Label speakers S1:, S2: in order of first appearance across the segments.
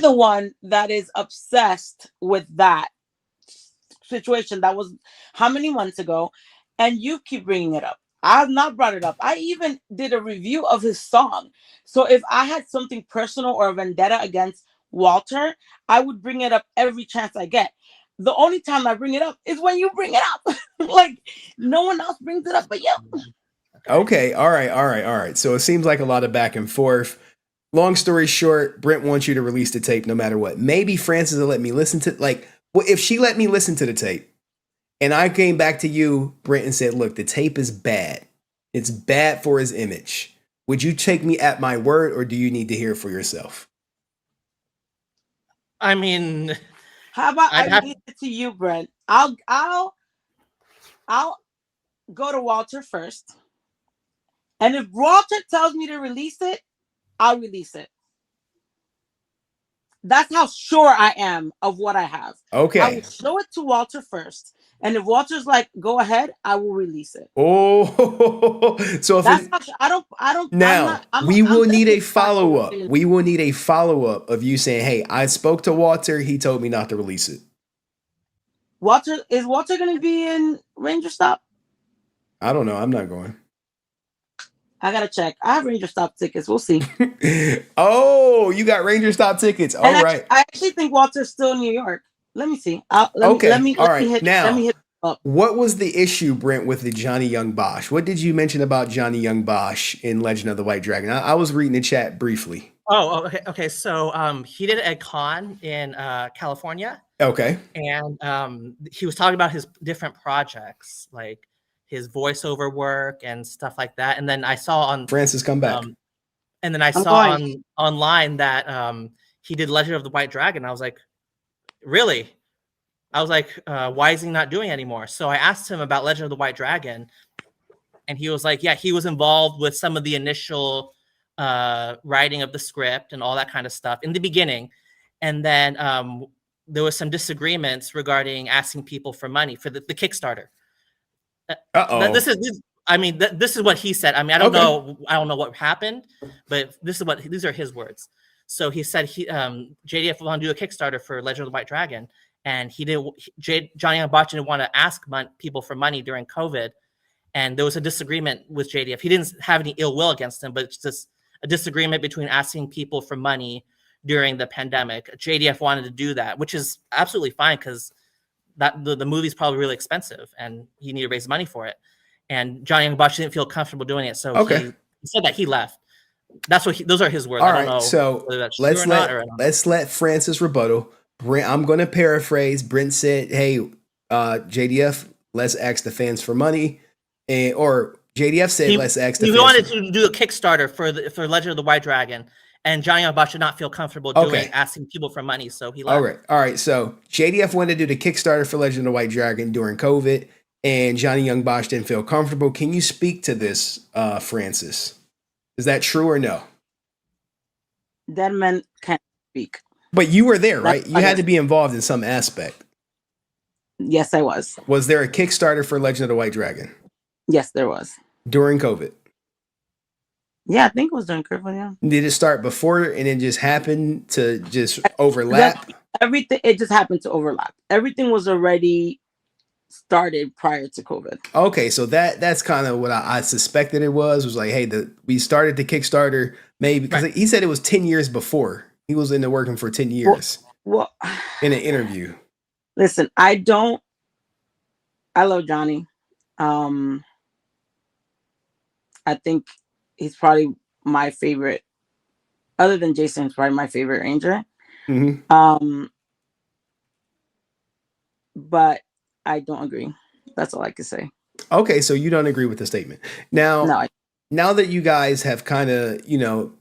S1: the one that is obsessed with that situation that was how many months ago, and you keep bringing it up. I have not brought it up. I even did a review of his song. So if I had something personal or a vendetta against Walter, I would bring it up every chance I get. The only time I bring it up is when you bring it up. Like no one else brings it up but you.
S2: Okay, all right, all right, all right. So it seems like a lot of back and forth. Long story short, Brent wants you to release the tape no matter what. Maybe Francis will let me listen to well, if she let me listen to the tape and I came back to you, Brent, and said, look, the tape is bad. It's bad for his image. Would you take me at my word or do you need to hear it for yourself?
S3: I mean,
S1: How about
S3: I'd
S1: I
S3: have
S1: release it to you, Brent? I'll go to Walter first. And if Walter tells me to release it, I'll release it. That's how sure I am of what I have.
S2: Okay.
S1: I will show it to Walter first. And if Walter's like, go ahead, I will release it.
S2: Oh, so if
S1: That's
S2: it,
S1: how I don't, I'm
S2: now
S1: not, I'm
S2: we will need
S1: definitely
S2: a follow up. We will need a follow up of you saying, "Hey, I spoke to Walter. He told me not to release it."
S1: Is Walter going to be in Ranger Stop?
S2: I don't know. I'm not going.
S1: I gotta check. I have Ranger Stop tickets. We'll see.
S2: Oh, you got Ranger Stop tickets. All
S1: And
S2: right.
S1: I actually think Walter's still in New York. Let me see.
S2: Okay. All right.
S1: Let me
S2: Now,
S1: hit up.
S2: what was the issue, Brent, with the Johnny Young Bosch? What did you mention about Johnny Young Bosch in Legend of the White Dragon? I was reading the chat briefly.
S3: okay. So he did a con in California.
S2: Okay.
S3: And he was talking about his different projects, like his voiceover work and stuff like that. And then I saw on
S2: Francis, come back.
S3: And then I saw online that he did Legend of the White Dragon. I was like, really? I was like, why is he not doing it anymore? So I asked him about Legend of the White Dragon, and he was like, yeah, he was involved with some of the initial writing of the script and all that kind of stuff in the beginning. And then there was some disagreements regarding asking people for money for the Kickstarter. This is what he said. I mean, I don't know what happened, but these are his words. So he said JDF wanted to do a Kickstarter for Legend of the White Dragon, and Johnny Young Bosch didn't want to ask people for money during COVID, and there was a disagreement with JDF. He didn't have any ill will against him, but it's just a disagreement between asking people for money during the pandemic. JDF wanted to do that, which is absolutely fine because the movie's probably really expensive and you need to raise money for it. And Johnny Young Bosch didn't feel comfortable doing it, so he said that he left. That's what those are his words.
S2: All
S3: I don't know
S2: so
S3: whether that's true or not.
S2: Let's let Francis rebuttal. Brent, I'm going to paraphrase. Brent said, "Hey, JDF, let's ask the fans for money," or JDF said, "Let's ask the fans."
S3: He wanted to do a Kickstarter for Legend of the White Dragon, and Johnny Young Bosch did not feel comfortable asking people for money, so he left.
S2: All right. So JDF wanted to do the Kickstarter for Legend of the White Dragon during COVID, and Johnny Young Bosch didn't feel comfortable. Can you speak to this, Francis? Is that true or no?
S1: Dead men can't speak.
S2: But you were there, right? You had to be involved in some aspect.
S1: Yes, I was.
S2: Was there a Kickstarter for Legend of the White Dragon?
S1: Yes, there was.
S2: During COVID?
S1: Yeah, I think it was during COVID, yeah.
S2: Did it start before and it just happened to just overlap?
S1: Everything, it just happened to overlap. Everything was already started prior to COVID.
S2: Okay, so that's kind of what I suspected it was like, hey, we started the Kickstarter maybe because he said it was 10 years before. He was in there working for 10 years.
S1: Well,
S2: in an interview.
S1: Listen, I love Johnny. I think he's probably my favorite, other than Jason, he's probably my favorite Ranger.
S2: Mm-hmm.
S1: But I don't agree. That's all I can say.
S2: Okay, so you don't agree with the statement. Now, now that you guys have kind of,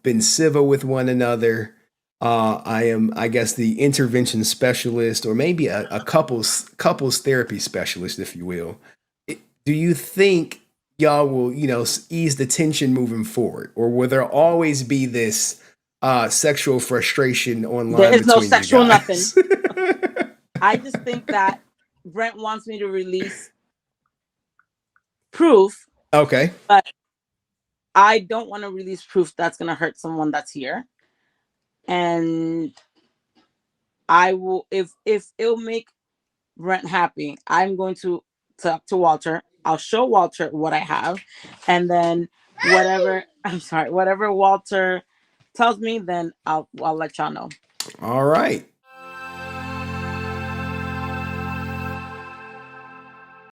S2: been civil with one another, I am, I guess, the intervention specialist, or maybe a couples therapy specialist, if you will. Do you think y'all will, ease the tension moving forward, or will there always be this sexual frustration online?
S1: There is no sexual nothing. I just think that Brent wants me to release proof.
S2: Okay.
S1: But I don't want to release proof that's going to hurt someone that's here. And I will, if it'll make Brent happy, I'm going to talk to Walter. I'll show Walter what I have, and then whatever I'm sorry, whatever Walter tells me, then I'll let y'all know.
S2: All right.